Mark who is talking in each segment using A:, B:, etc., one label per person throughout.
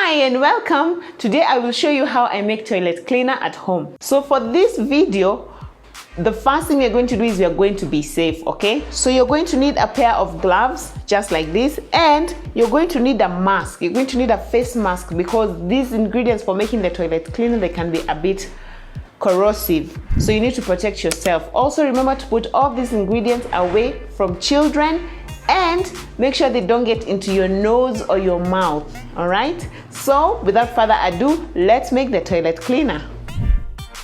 A: Hi and welcome. Today I will show you how I make toilet cleaner at home. So for this video, the first thing we're going to do is we are going to be safe, okay? So you're going to need a pair of gloves, just like this, and you're going to need a mask. You're going to need a face mask because these ingredients for making the toilet cleaner, they can be a bit corrosive. So you need to protect yourself. Also remember to put all these ingredients away from children and make sure they don't get into your nose or your mouth, all right? So without further ado, let's make the toilet cleaner.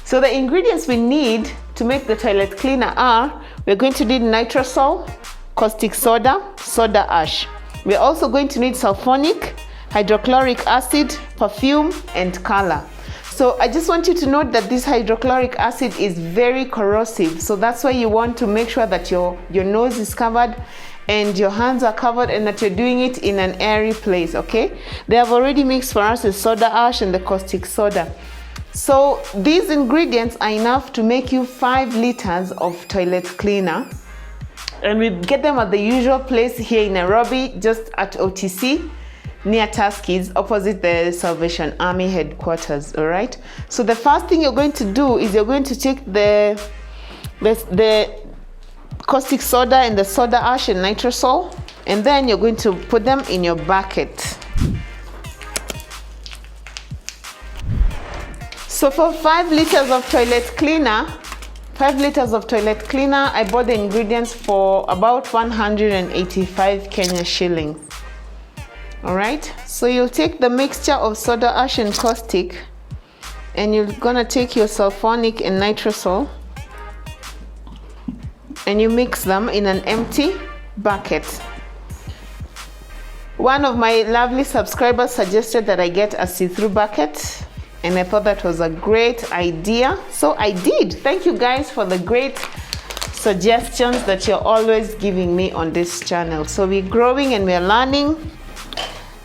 A: So the ingredients we need to make the toilet cleaner are, we're going to need nitrosol, caustic soda, soda ash. We're also going to need sulfonic, hydrochloric acid, perfume, and color. So I just want you to note that this hydrochloric acid is very corrosive. So that's why you want to make sure that your nose is covered and your hands are covered and that you're doing it in an airy place, okay? They have already mixed for us the soda ash and the caustic soda. So these ingredients are enough to make you 5 liters of toilet cleaner. And we get them at the usual place here in Nairobi, just at OTC, near Tuskys, opposite the Salvation Army headquarters, all right? So the first thing you're going to do is you're going to take the caustic soda and the soda ash and nitrosol, and then you're going to put them in your bucket. So for 5 liters of toilet cleaner, I bought the ingredients for about 185 Kenya shillings. All right, so you'll take the mixture of soda ash and caustic, and you're gonna take your sulfonic and nitrosol, and you mix them in an empty bucket. One of my lovely subscribers suggested that I get a see-through bucket, and I thought that was a great idea, so I did. Thank you guys for the great suggestions that you're always giving me on this channel. So we're growing and we're learning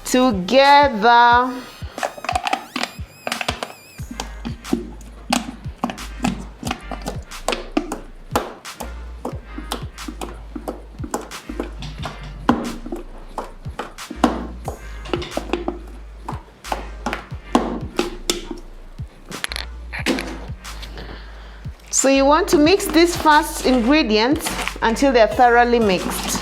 A: together. So you want to mix these first ingredients until they're thoroughly mixed.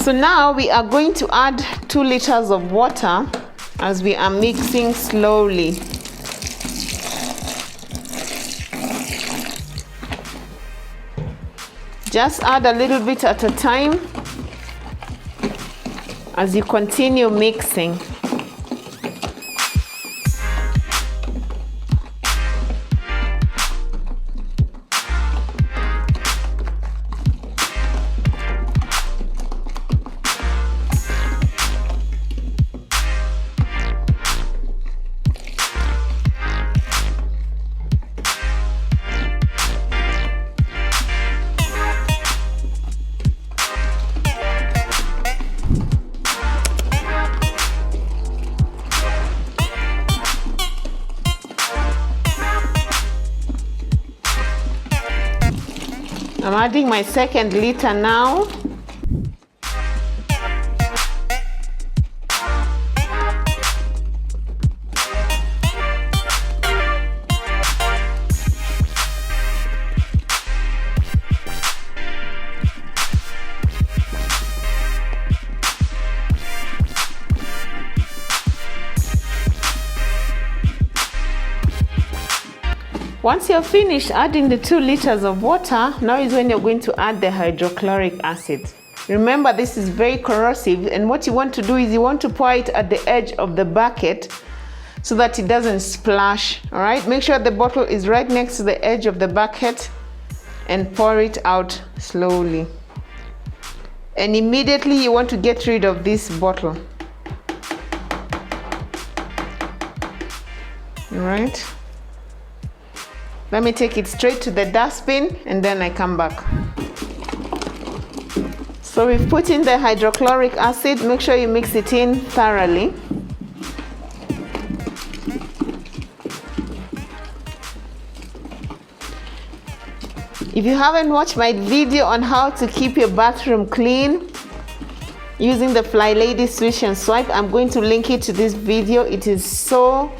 A: So now we are going to add 2 liters of water as we are mixing slowly. Just add a little bit at a time as you continue mixing. I'm adding my 2nd liter now. Once you're finished adding the 2 liters of water, now is when you're going to add the hydrochloric acid. Remember, this is very corrosive, and what you want to do is you want to pour it at the edge of the bucket so that it doesn't splash, all right? Make sure the bottle is right next to the edge of the bucket and pour it out slowly. And immediately you want to get rid of this bottle. All right? Let me take it straight to the dustbin and then I come back. So we've put in the hydrochloric acid. Make sure you mix it in thoroughly. If you haven't watched my video on how to keep your bathroom clean using the Fly Lady Swish and Swipe, I'm going to link it to this video. It is so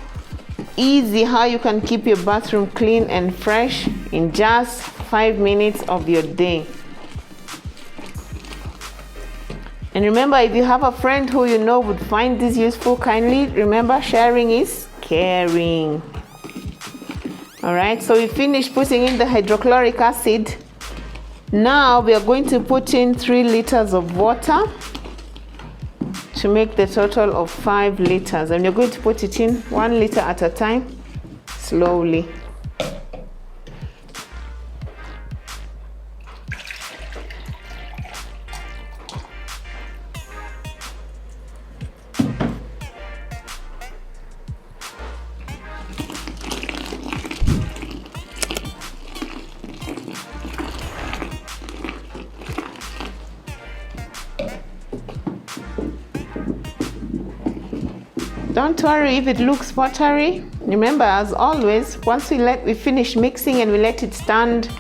A: easy how you can keep your bathroom clean and fresh in just 5 minutes of your day. And remember, if you have a friend who you know would find this useful, kindly remember, sharing is caring. All right, so we finished putting in the hydrochloric acid. Now we are going to put in 3 liters of water to make the total of 5 liters. And you're going to put it in 1 liter at a time, slowly. Don't worry if it looks watery. Remember, as always, once we finish mixing and we let it stand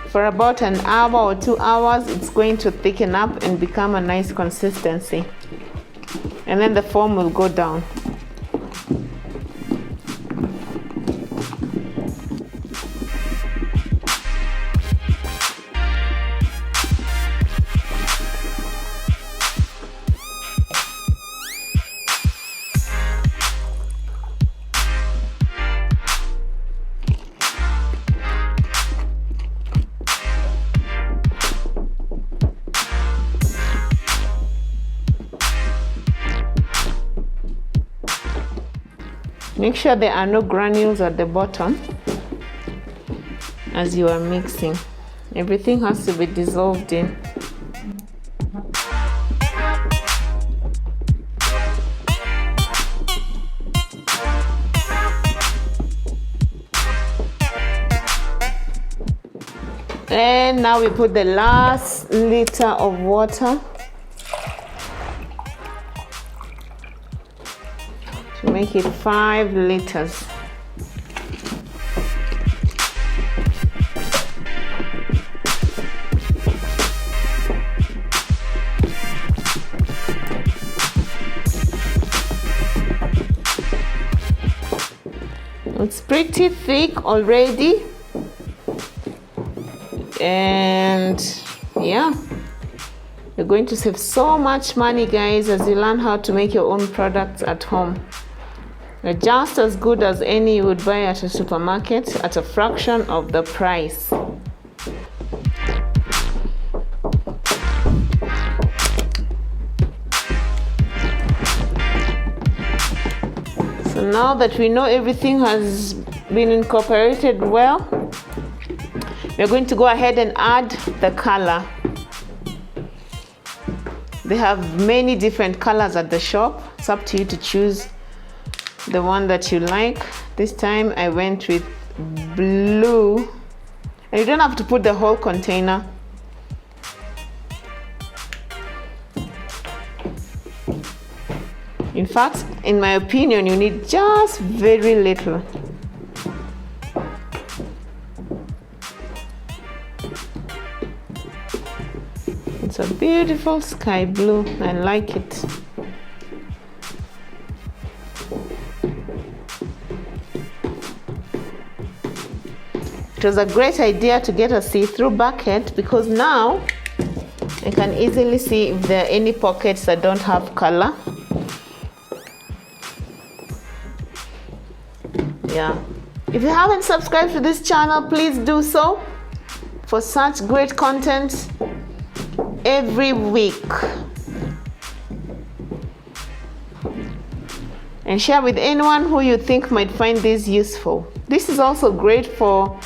A: for about an hour or 2 hours, it's going to thicken up and become a nice consistency. And then the foam will go down. Make sure there are no granules at the bottom as you are mixing. Everything has to be dissolved in. And now we put the last liter of water to make it 5 liters. It's pretty thick already. And yeah, you're going to save so much money, guys, as you learn how to make your own products at home. They're just as good as any you would buy at a supermarket at a fraction of the price. So now that we know everything has been incorporated well, we're going to go ahead and add the color. They have many different colors at the shop. It's up to you to choose the one that you like. This time I went with blue. And you don't have to put the whole container. In fact, in my opinion, you need just very little. It's a beautiful sky blue. I like it. It was a great idea to get a see-through bucket because now I can easily see if there are any pockets that don't have color. Yeah. If you haven't subscribed to this channel, please do so for such great content every week. And share with anyone who you think might find this useful. This is also great for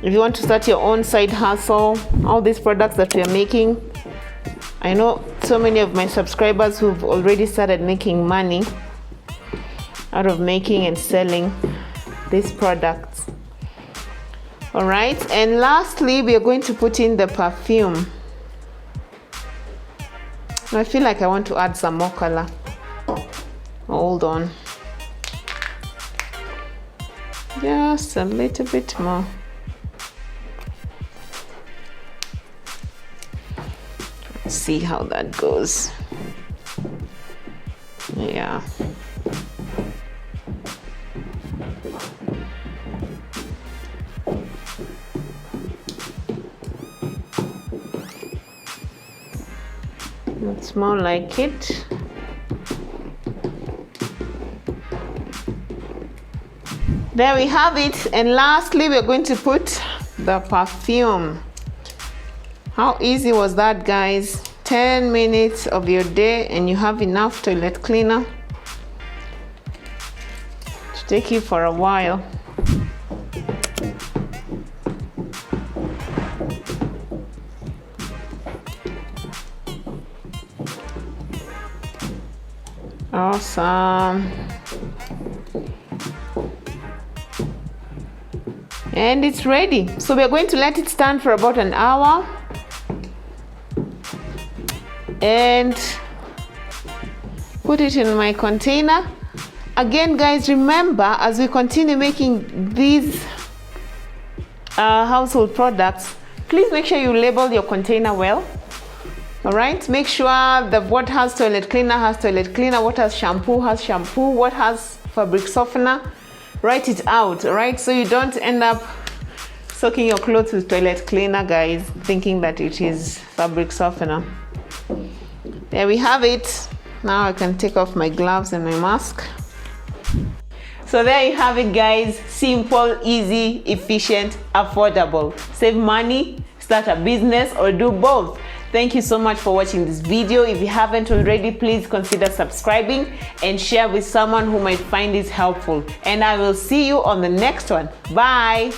A: if you want to start your own side hustle. All these products that we are making, I know so many of my subscribers who've already started making money out of making and selling these products. All right, and lastly, we are going to put in the perfume. I feel like I want to add some more color. Hold on. Just a little bit more. Let's see how that goes. Yeah. That's more like it. There we have it. And lastly, we're going to put the perfume. How easy was that, guys? 10 minutes of your day and you have enough toilet cleaner to take you for a while. Awesome. And it's ready. So we're going to let it stand for about an hour. And put it in my container. Again, guys, remember, as we continue making these household products, please make sure you label your container well. All right, make sure that what has toilet cleaner has toilet cleaner, what has shampoo has shampoo, what has fabric softener. Write it out, all right, so you don't end up soaking your clothes with toilet cleaner, guys, thinking that it is fabric softener. There we have it. Now I can take off my gloves and my mask. So there you have it, guys. Simple, easy, efficient, affordable. Save money, start a business, or do both. Thank you so much for watching this video. If you haven't already, please consider subscribing and share with someone who might find this helpful. And I will see you on the next one. Bye.